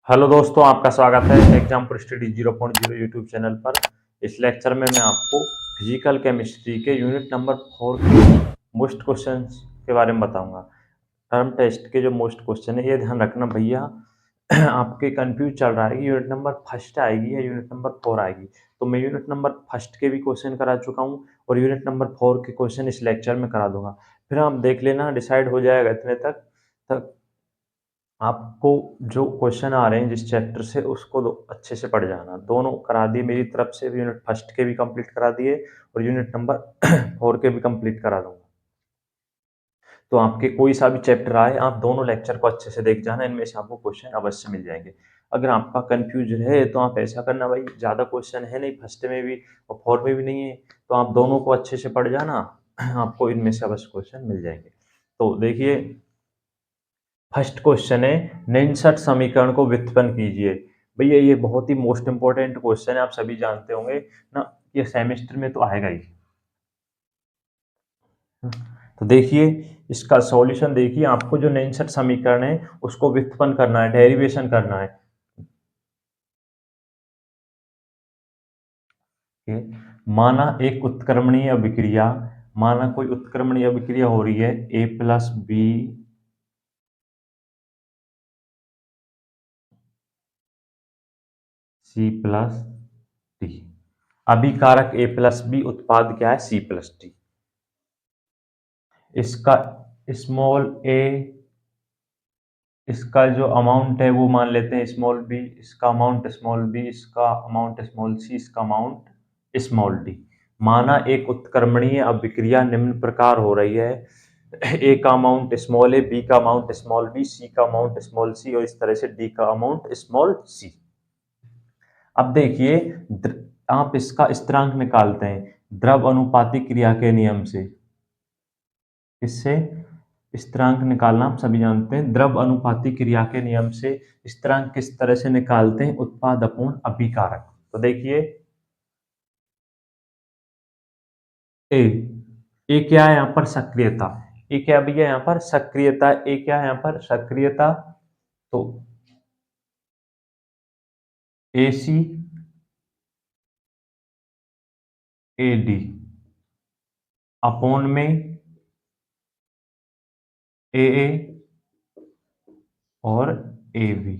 Hello दोस्तों, आपका स्वागत है एग्जाम पर स्टडी 0.0 यूट्यूब चैनल पर। इस लेक्चर में मैं आपको फिजिकल केमिस्ट्री के यूनिट नंबर 4 के मोस्ट क्वेश्चंस के बारे में बताऊंगा। टर्म टेस्ट के जो मोस्ट क्वेश्चन है, ये ध्यान रखना भैया। आपके कंफ्यूज चल रहा है कि यूनिट नंबर फर्स्ट आएगी या यूनिट नंबर 4 आएगी। तो मैं यूनिट नंबर फर्स्ट के भी क्वेश्चन करा चुका हूँ और यूनिट नंबर 4 के क्वेश्चन इस लेक्चर में करा दूंगा। फिर आप देख लेना, डिसाइड हो जाएगा इतने तक आपको जो क्वेश्चन आ रहे हैं जिस चैप्टर से, उसको अच्छे से पढ़ जाना। दोनों करा दिए मेरी तरफ से, यूनिट फर्स्ट के भी कंप्लीट करा दिए और यूनिट नंबर 4 के भी कंप्लीट करा दूंगा। तो आपके कोई सा भी चैप्टर आए, आप दोनों लेक्चर को अच्छे से देख जाना, इनमें से आपको क्वेश्चन अवश्य मिल जाएंगे। अगर आपका कंफ्यूज है तो आप ऐसा करना भाई, ज़्यादा क्वेश्चन है नहीं फर्स्ट में भी और 4 में भी नहीं है, तो आप दोनों को अच्छे से पढ़ जाना। आपको इनमें से अवश्य क्वेश्चन मिल जाएंगे। तो देखिए, फर्स्ट क्वेश्चन है, निम्नलिखित समीकरण को व्युत्पन्न कीजिए। भैया ये बहुत ही मोस्ट इंपॉर्टेंट क्वेश्चन है, आप सभी जानते होंगे ना, ये सेमेस्टर में तो आएगा ही। तो देखिए, इसका सॉल्यूशन देखिए, आपको जो निम्नलिखित समीकरण है उसको व्युत्पन्न करना है, डेरिवेशन करना है। माना एक उत्क्रमणीय अभिक्रिया, माना कोई उत्क्रमणीय अभिक्रिया हो रही है, A plus B C plus D. अभिकारक ए प्लस बी, उत्पाद क्या है, सी प्लस डी। इसका स्मॉल ए, इसका जो अमाउंट है वो मान लेते हैं स्मॉल बी, इसका अमाउंट स्मॉल बी, इसका अमाउंट स्मॉल सी, इसका अमाउंट स्मॉल डी। माना एक उत्क्रमणीय अभिक्रिया निम्न प्रकार हो रही है, ए का अमाउंट स्मॉल ए, बी का अमाउंट स्मॉल बी, सी का अमाउंट स्मॉल सी और इस तरह से डी का अमाउंट स्मॉल सी। अब देखिए, आप इसका स्थिरांक निकालते हैं द्रव अनुपातिक क्रिया के नियम से। इससे स्थिरांक निकालना आप सभी जानते हैं, द्रव अनुपातिक क्रिया के नियम से स्थिरांक किस तरह से निकालते हैं, उत्पाद अपॉन अभिकारक। तो देखिए, ए ए क्या है यहाँ पर, सक्रियता। ए क्या भैया यहाँ पर सक्रियता, ए क्या है यहाँ पर सक्रियता। तो ए सी ए डी अपॉन में ए ए और ए बी।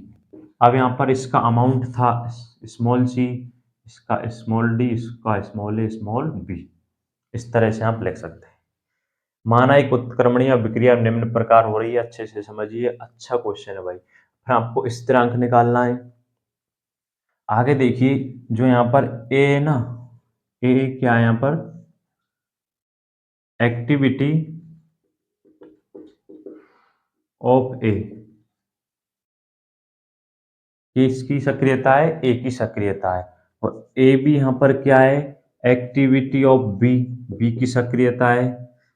अब यहाँ पर इसका अमाउंट था स्मॉल सी, इसका स्मॉल डी, इसका स्मॉल ए स्मॉल बी। इस तरह से आप लिख सकते हैं। माना एक उत्क्रमणीय अभिक्रिया निम्न प्रकार हो रही है, अच्छे से समझिए, अच्छा क्वेश्चन है भाई। फिर आपको स्थिरांक निकालना है। आगे देखिए, जो यहाँ पर ए है ना, ए क्या है यहाँ पर, एक्टिविटी ऑफ ए, किसकी सक्रियता है, ए की सक्रियता है। और ए बी यहाँ पर क्या है, एक्टिविटी ऑफ बी, बी की सक्रियता है।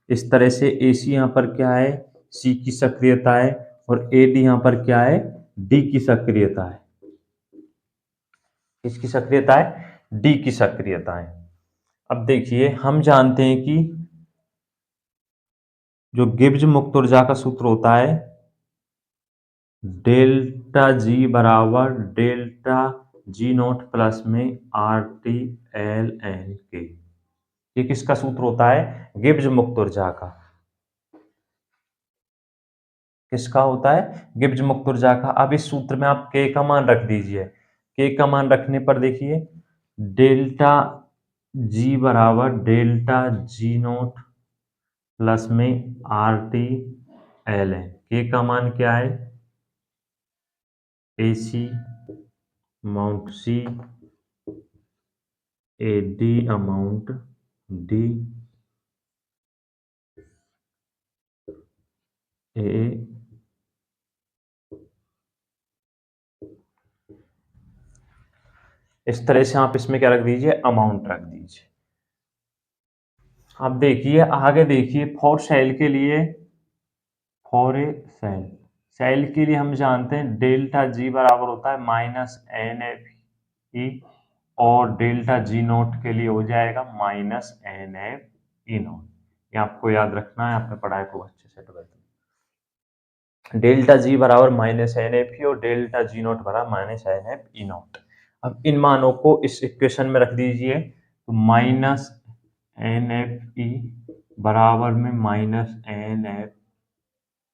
इस तरह से ए सी यहाँ पर क्या है, सी की सक्रियता है। और ए डी यहाँ पर क्या है, डी की सक्रियता है। किसकी सक्रियता है, डी की सक्रियता है। अब देखिए, हम जानते हैं कि जो गिब्स मुक्त ऊर्जा का सूत्र होता है, डेल्टा जी बराबर डेल्टा जी नॉट प्लस में आर टी एल एन के। ये किसका सूत्र होता है, गिब्स मुक्त ऊर्जा का। किसका होता है, गिब्स मुक्त ऊर्जा का। अब इस सूत्र में आप के का मान रख दीजिए। के का मान रखने पर देखिए, डेल्टा जी बराबर डेल्टा जी नॉट प्लस में आर टी एल है। के का मान क्या है, A C amount C, A D amount D, ए इस तरह से आप इसमें क्या रख दीजिए, अमाउंट रख दीजिए। अब देखिए, आगे देखिए, फॉर सेल के लिए, फॉर ए सेल, सेल के लिए हम जानते हैं डेल्टा जी बराबर होता है माइनस एन एफ ई, और डेल्टा जी नोट के लिए हो जाएगा minus N F E naught. ये आपको याद रखना है, आपने पढ़ाई को अच्छे से। डेल्टा जी बराबर माइनस एन एफ ई और डेल्टा जी नॉट बराबर minus N F E naught. अब इन मानों को इस इक्वेशन में रख दीजिए, तो माइनस एन एफ ई बराबर में minus N F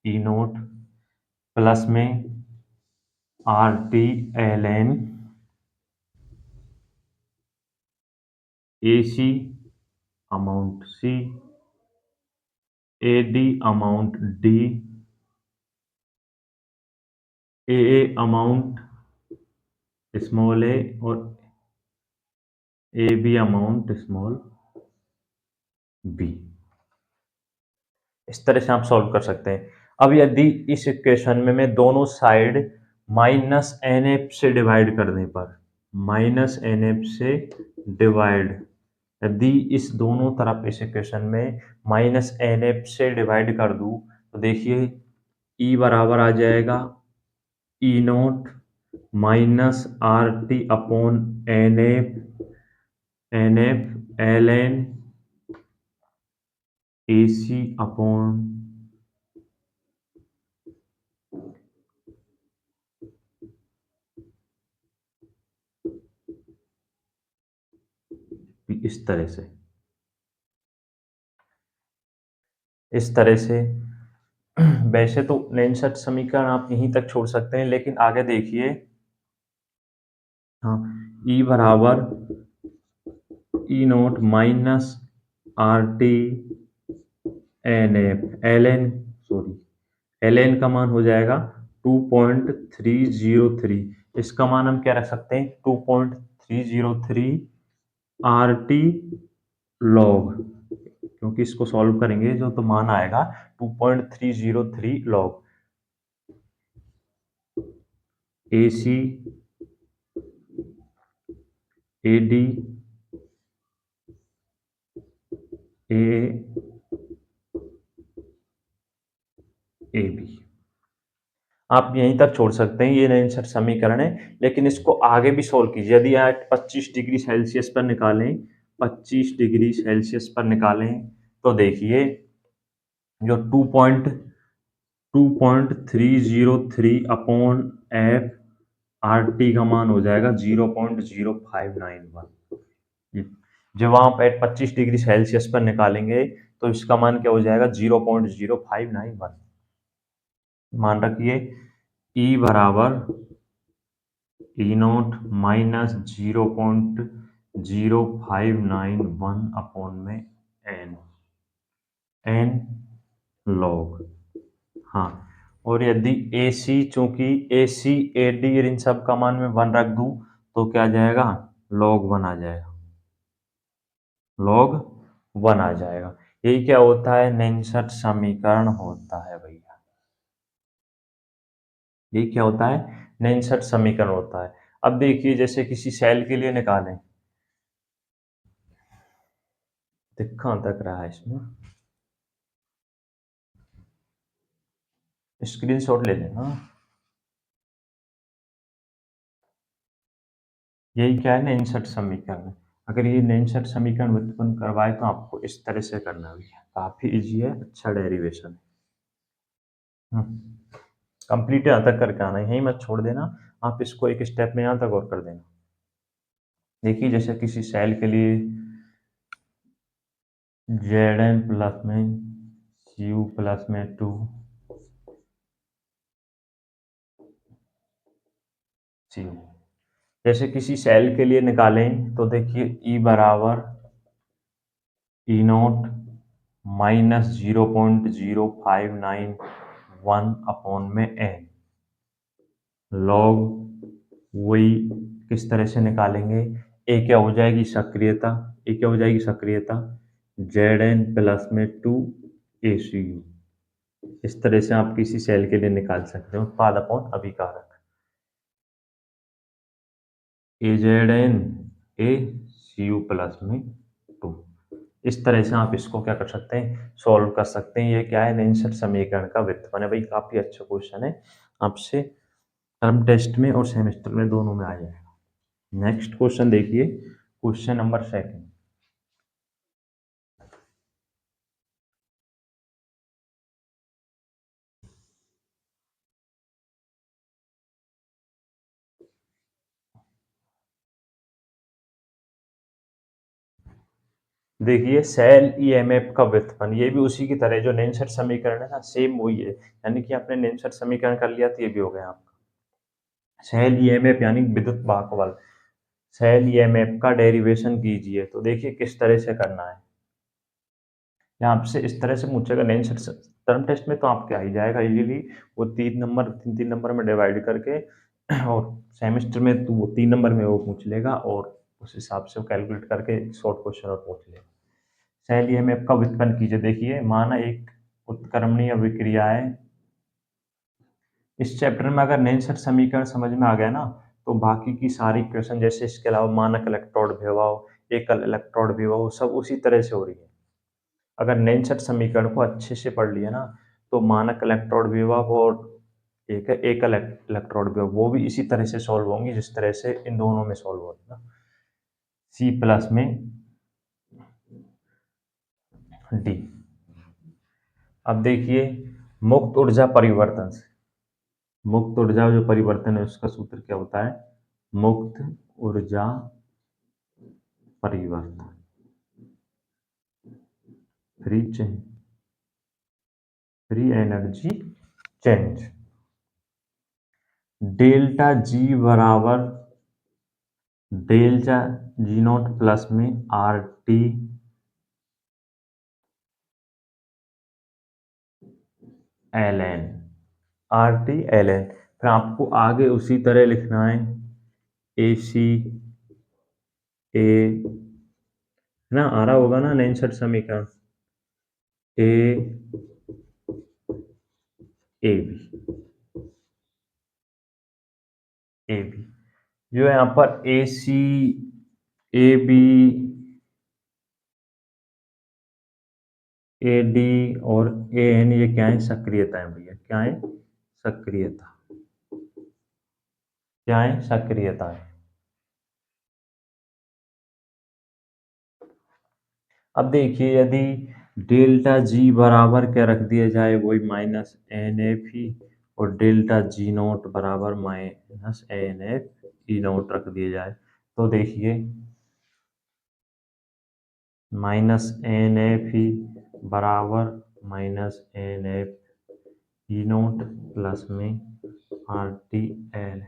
E naught plus में R T L N A C amount C A D amount D A amount small A और A B amount small B. इस तरह से आप solve कर सकते हैं। अब यदि इस इक्वेशन में मैं दोनों साइड माइनस एन एफ से डिवाइड करने पर, माइनस एन एफ से डिवाइड, यदि इस दोनों तरफ इस इक्वेशन में माइनस एन एफ से डिवाइड कर दूं, तो देखिए ई बराबर आ जाएगा E naught minus R T upon N F L N A C upon इस तरह से, इस तरह से। वैसे तो लेंसर्ट समीकरण आप यहीं तक छोड़ सकते हैं, लेकिन आगे देखिए। हाँ, ई बराबर E naught minus R T N F L N, sorry L N का मान हो जाएगा 2.303। इसका मान हम क्या रख सकते हैं, 2.303 आर टी लॉग, क्योंकि इसको सॉल्व करेंगे जो तो मान आएगा 2.303 log A C A D A A B. आप यहीं तक छोड़ सकते हैं, ये आंसर समीकरण है, लेकिन इसको आगे भी सोल्व कीजिए। यदि आप 25 डिग्री सेल्सियस पर निकालें, 25 डिग्री सेल्सियस पर निकालें, तो देखिए जो 2.303 अपॉन एफ आर टी का मान हो जाएगा 0.0591। जब आप एट 25 डिग्री सेल्सियस पर निकालेंगे तो इसका मान क्या हो जाएगा, 0.0591। मान रखिए ई बराबर ई नोट माइनस 0.0591 अपॉन में एन, एन लॉग। हाँ, और यदि ए सी, चूंकि ए सी ए डी इन सब का मान में 1 रख दूं, तो क्या आ जाएगा, लॉग 1 आ जाएगा, लॉग 1 आ जाएगा। यही क्या होता है, नेंसट समीकरण होता है भैया। ये क्या होता है, नेंसट समीकरण होता है। अब देखिए जैसे किसी सेल के लिए निकालें, दिखा तक रहा है इसमें, स्क्रीनशॉट ले लेना। यही क्या है, नेंसट समीकरण। अगर ये नेंसट समीकरण व्युत्पन्न करवाए तो आपको इस तरह से करना भी है, काफी इजी है, अच्छा डेरिवेशन है। कंप्लीट यहाँ तक करके आना, यहीं मत छोड़ देना, आप इसको एक स्टेप में यहाँ तक और कर देना। देखिए जैसे किसी सेल के लिए जेड एन प्लस में यू प्लस में 2 सी, जैसे किसी सेल के लिए निकालें तो देखिए ई बराबर ई नोट माइनस 0.0591 अपॉन में एन लॉग, वही किस तरह से निकालेंगे, ए क्या हो जाएगी सक्रियता, ए क्या हो जाएगी सक्रियता, जेड एन प्लस में 2 ए सी यू। इस तरह से आप किसी सेल के लिए निकाल सकते हो उत्पाद अपॉन अभिकारक, A Z N A C U plus में 2। इस तरह से आप इसको क्या कर सकते हैं, सॉल्व कर सकते हैं। ये क्या है, नेंसट समीकरण का व्युत्पन्न है भाई, काफी अच्छा क्वेश्चन है, आपसे टर्म टेस्ट में और सेमेस्टर में दोनों में आ जाएगा। नेक्स्ट क्वेश्चन देखिए, क्वेश्चन नंबर 2। देखिए सेल ईएमएफ का व्युत्पन्न, ये भी उसी की तरह है, जो नेंसर समीकरण है ना, सेम वही है। यानी कि आपने नेंसर समीकरण कर लिया तो ये भी हो गया आपका। सेल ईएमएफ यानी विद्युत वाहक बल। सेल ईएमएफ का डेरिवेशन कीजिए, तो देखिए किस तरह से करना है। यहाँ आपसे इस तरह से पूछेगा नेंसर टर्म टेस्ट में, तो आपके आ ही जाएगा इजीली। वो 3 नंबर में डिवाइड करके और सेमेस्टर में तो वो 3 नंबर में वो पूछ लेगा, और उस हिसाब से वो कैलकुलेट करके शॉर्ट क्वेश्चन और पूछ लेगा। सेल ईएमएफ का व्युत्पन्न कीजिए। देखिए माना एक उत्क्रमणीय अभिक्रिया है। इस चैप्टर में अगर नेंसर समीकरण समझ में आ गया ना, तो बाकी की सारी क्वेश्चन, जैसे इसके अलावा मानक इलेक्ट्रोड विभव, एकल इलेक्ट्रोड विभव, सब उसी तरह से हो रही है। अगर नेंसर समीकरण को अच्छे से पढ़ लिया ना, तो मानक इलेक्ट्रोड विभव और एकल इलेक्ट्रोड विभव वो भी इसी तरह से सॉल्व होंगी, जिस तरह से इन दोनों में सॉल्व हो रही है ना। सी प्लस में डी। अब देखिए मुक्त ऊर्जा परिवर्तन से, मुक्त ऊर्जा जो परिवर्तन है उसका सूत्र क्या होता है? मुक्त ऊर्जा परिवर्तन, free change, free energy change. Delta G बराबर डेल्टा जी नॉट प्लस में R T L N, R T L N. फिर आपको आगे उसी तरह लिखना है, ए सी ए, ना आ रहा होगा ना नेंसर समीकरण, ए ए बी, ए बी जो है यहाँ पर ए C A B A D और ए एन, ये क्या है? सक्रियता है भैया। क्या है? सक्रियता। क्या है? सक्रियता है। अब देखिए यदि डेल्टा जी बराबर क्या रख दिया जाए, वही माइनस एन एफ ही, और डेल्टा जी नोट बराबर minus N F E naught रख दिया जाए, तो देखिए माइनस एन एफ ही बराबर minus N F E naught plus में आर टी एल।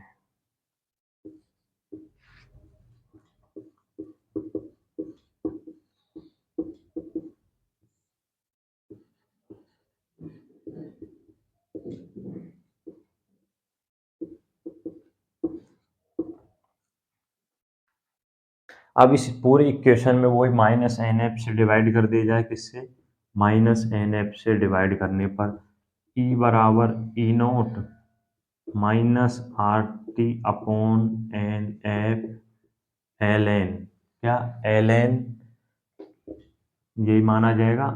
अब इस पूरे इक्वेशन में वही माइनस एन एफ से डिवाइड कर दिया जाए, किससे? माइनस एन एफ से डिवाइड करने पर ई बराबर E naught minus R T upon N F L N. क्या? एल एन, यही माना जाएगा।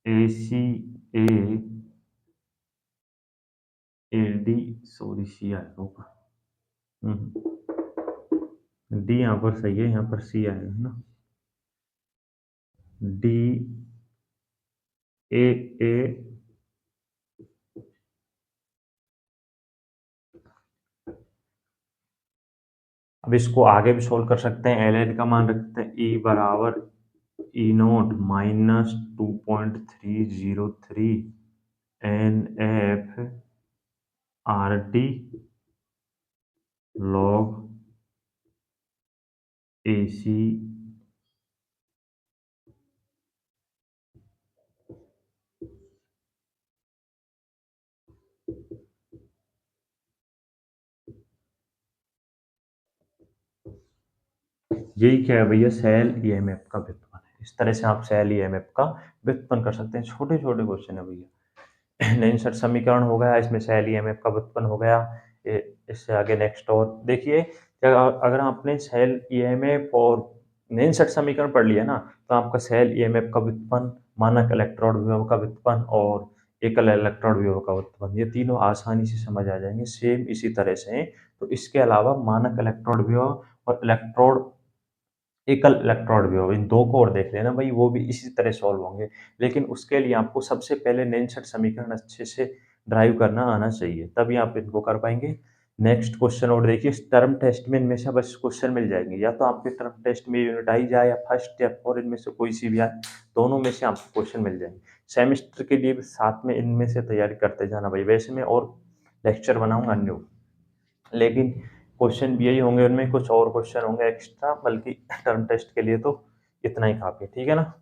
ए C A A D, sorry C आएगा ऊपर, डी यहाँ पर सही है, यहाँ पर सी आएगा है ना। डी ए ए, अब इसको आगे भी सोल्व कर सकते हैं। एल एन का मान रखते हैं ई बराबर E naught minus 2.303 N F R T log A C. यही क्या है भैया? सेल ईएमएफ का व्युत्पन्न है। इस तरह से आप सेल ईएमएफ का व्युत्पन्न कर सकते हैं। छोटे छोटे क्वेश्चन है भैया। नेंसर समीकरण हो गया, इसमें सेल ईएमएफ का व्युत्पन्न हो गया। इससे आगे नेक्स्ट और देखिए, अगर आपने सेल ईएमएफ और नेंसर समीकरण पढ़ लिया ना, तो आपका सेल ईएमएफ का व्युत्पन्न, मानक इलेक्ट्रोड विभव का व्युत्पन्न और एकल इलेक्ट्रोड विभव का व्युत्पन्न, ये तीनों आसानी से समझ आ जाएंगे। सेम इसी तरह से हैं। तो इसके अलावा मानक इलेक्ट्रोड विभव और एकल इलेक्ट्रोड विभव, इन दो को और देख लेना भाई, वो भी इसी तरह सॉल्व होंगे। लेकिन उसके लिए आपको सबसे पहले नेंसर समीकरण अच्छे से ड्राइव करना आना चाहिए, तभी आप इनको कर पाएंगे। नेक्स्ट क्वेश्चन और देखिए, टर्म टेस्ट में इनमें से बस क्वेश्चन मिल जाएंगे, या तो आपके टर्म टेस्ट में यूनिट आई जाए या फर्स्ट या फोर, इनमें से कोई सी भी आए, दोनों में से आपको क्वेश्चन मिल जाएंगे। सेमेस्टर के लिए भी साथ में इनमें से तैयारी करते जाना भाई। वैसे मैं और लेक्चर बनाऊंगा न्यू, लेकिन क्वेश्चन भी यही होंगे, उनमें कुछ और क्वेश्चन होंगे एक्स्ट्रा, बल्कि टर्म टेस्ट के लिए तो इतना ही काफी है, ठीक है ना।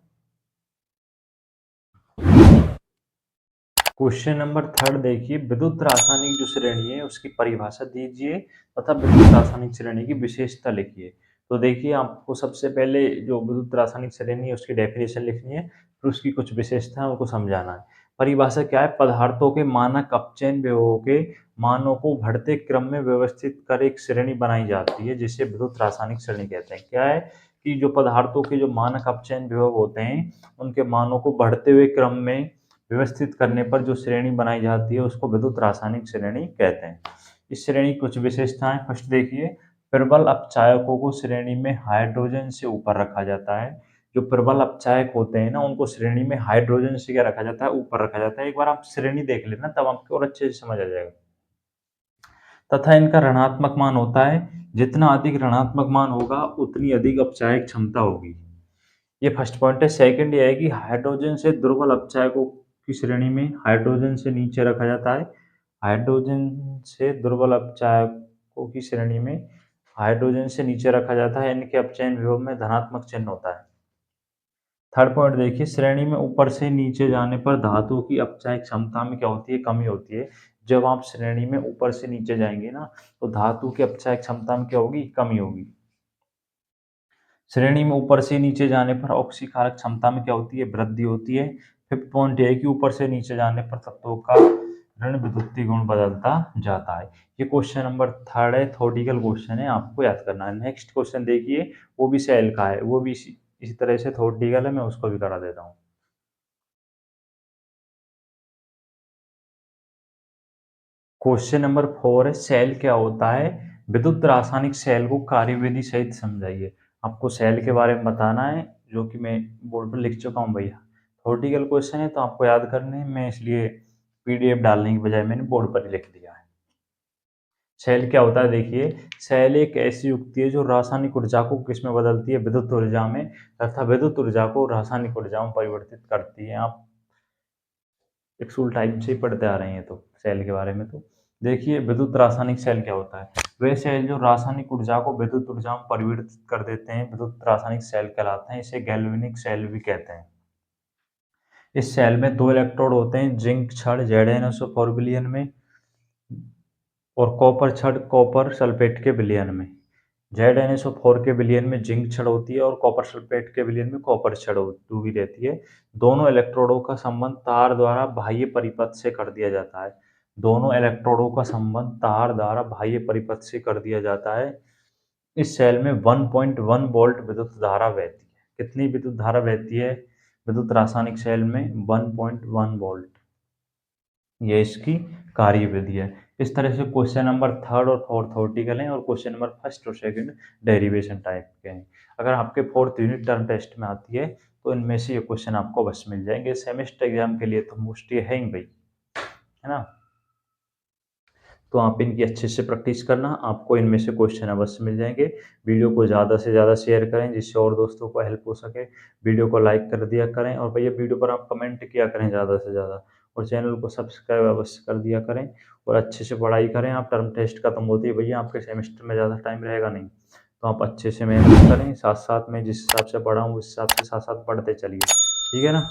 क्वेश्चन नंबर थर्ड देखिए, विद्युत रासायनिक जो श्रेणी है उसकी परिभाषा दीजिए तथा विद्युत रासायनिक श्रेणी की विशेषता लिखिए। तो देखिए, आपको सबसे पहले जो विद्युत रासायनिक श्रेणी है उसकी डेफिनेशन लिखनी है, फिर उसकी कुछ विशेषता है उनको समझाना है। परिभाषा क्या है? पदार्थों के मानक अपचयन विभवों के मानों को बढ़ते क्रम में व्यवस्थित कर एक श्रेणी बनाई जाती है, जिसे विद्युत रासायनिक श्रेणी कहते हैं। क्या है कि जो पदार्थों के जो मानक अपचयन विभव होते हैं उनके मानों को बढ़ते हुए क्रम में व्यवस्थित करने पर जो श्रेणी बनाई जाती है उसको विद्युत रासायनिक श्रेणी कहते हैं। इस श्रेणी की कुछ विशेषताएं, फर्स्ट देखिए, प्रबल अपचायकों को श्रेणी में हाइड्रोजन से ऊपर रखा जाता है। जो प्रबल अपचायक होते हैं ना, उनको श्रेणी में हाइड्रोजन से क्या रखा जाता है? ऊपर रखा जाता है। एक बार आप श्रेणी देख लेना, तब आपको और अच्छे से समझ आ जाएगा। तथा इनका ऋणात्मक मान होता है, जितना अधिक ऋणात्मक मान होगा उतनी अधिक अपचायक क्षमता होगी। ये फर्स्ट पॉइंट है। सेकंड ये है कि हाइड्रोजन से दुर्बल अपचायकों की श्रेणी में हाइड्रोजन से नीचे रखा जाता है। हाइड्रोजन से दुर्बल अपचायकों की श्रेणी में हाइड्रोजन से नीचे रखा जाता है। इनके अपचयन विभव में धनात्मक चिन्ह होता है। थर्ड पॉइंट देखिए, श्रेणी में ऊपर से नीचे जाने पर धातुओं की अपचायक क्षमता में क्या होती है? कमी होती है। जब आप श्रेणी में ऊपर से नीचे जाएंगे ना, तो धातु की अपचायक क्षमता में क्या होगी? कमी होगी। श्रेणी में ऊपर से नीचे जाने पर ऑक्सीकारक क्षमता में क्या होती है? वृद्धि होती है। फिफ्थ पॉइंट ये है कि ऊपर से नीचे जाने पर तत्वों का ऋण विद्युतीय गुण बदलता जाता है। ये क्वेश्चन नंबर थर्ड है, थ्योरेटिकल क्वेश्चन है, आपको याद करना है। नेक्स्ट क्वेश्चन देखिए, वो भी सेल का है, वो भी इसी तरह से थ्योरेटिकल है, मैं उसको भी करा देता हूँ। क्वेश्चन नंबर फोर है, सेल क्या होता है? विद्युत रासायनिक सेल को कार्यविधि सहित समझाइए। आपको सेल के बारे में बताना है, जो कि मैं बोर्ड पर लिख चुका हूँ भैया। थ्योरेटिकल क्वेश्चन है तो आपको याद करने हैं, मैं इसलिए पीडीएफ डालने की बजाय मैंने बोर्ड पर ही लिख दिया है। सेल क्या होता है? देखिए, सेल एक ऐसी युक्ति है जो रासायनिक ऊर्जा को किसमें बदलती है? विद्युत ऊर्जा में, तथा विद्युत ऊर्जा को रासायनिक ऊर्जा में परिवर्तित करती है। आप स्कूल टाइम से ही पढ़ते आ रहे हैं तो सेल के बारे में। तो देखिए, विद्युत रासायनिक सेल क्या होता है? वे सेल जो रासायनिक ऊर्जा को विद्युत ऊर्जा में परिवर्तित कर देते हैं, विद्युत रासायनिक सेल कहलाते हैं। इसे गैल्वेनिक सेल भी कहते हैं। इस सेल में दो इलेक्ट्रोड होते हैं, जिंक छड़ Zn4 विलयन में और कॉपर छड़ कॉपर सल्फेट के विलयन में। Zn4 के विलयन में जिंक छड़ होती है और कॉपर सल्फेट के विलयन में कॉपर छड़ हुई रहती है। दोनों इलेक्ट्रोडों का संबंध तार द्वारा बाह्य परिपथ से कर दिया जाता है। दोनों इलेक्ट्रोडों का संबंध तार द्वारा बाह्य परिपथ से कर दिया जाता है। इस सेल में 1.1 वोल्ट विद्युत धारा बहती है। कितनी विद्युत धारा बहती है विद्युत रासायनिक सेल में? 1.1 वोल्ट। ये इसकी कार्यविधि है। इस तरह से क्वेश्चन नंबर थर्ड और फोर्थ थ्योरेटिकल हैं, और क्वेश्चन नंबर फर्स्ट और सेकंड डेरिवेशन टाइप के हैं। अगर आपके फोर्थ यूनिट टर्म टेस्ट में आती है तो इनमें से ये क्वेश्चन आपको बस मिल जाएंगे। सेमेस्टर एग्जाम के लिए तो मोस्ट ये है ही भाई, है ना। तो आप इनकी अच्छे से प्रैक्टिस करना, आपको इनमें से क्वेश्चन अवश्य मिल जाएंगे। वीडियो को ज़्यादा से ज़्यादा शेयर करें जिससे और दोस्तों को हेल्प हो सके। वीडियो को लाइक कर दिया करें, और भैया वीडियो पर आप कमेंट किया करें ज़्यादा से ज़्यादा, और चैनल को सब्सक्राइब अवश्य कर दिया करें, और अच्छे से पढ़ाई करें। आप टर्म टेस्ट खत्म होती है भैया, आपके सेमेस्टर में ज़्यादा टाइम रहेगा नहीं, तो आप अच्छे से मेहनत करें। साथ साथ में जिस हिसाब से पढ़ा हूँ उस हिसाब से साथ साथ पढ़ते चलिए, ठीक है ना।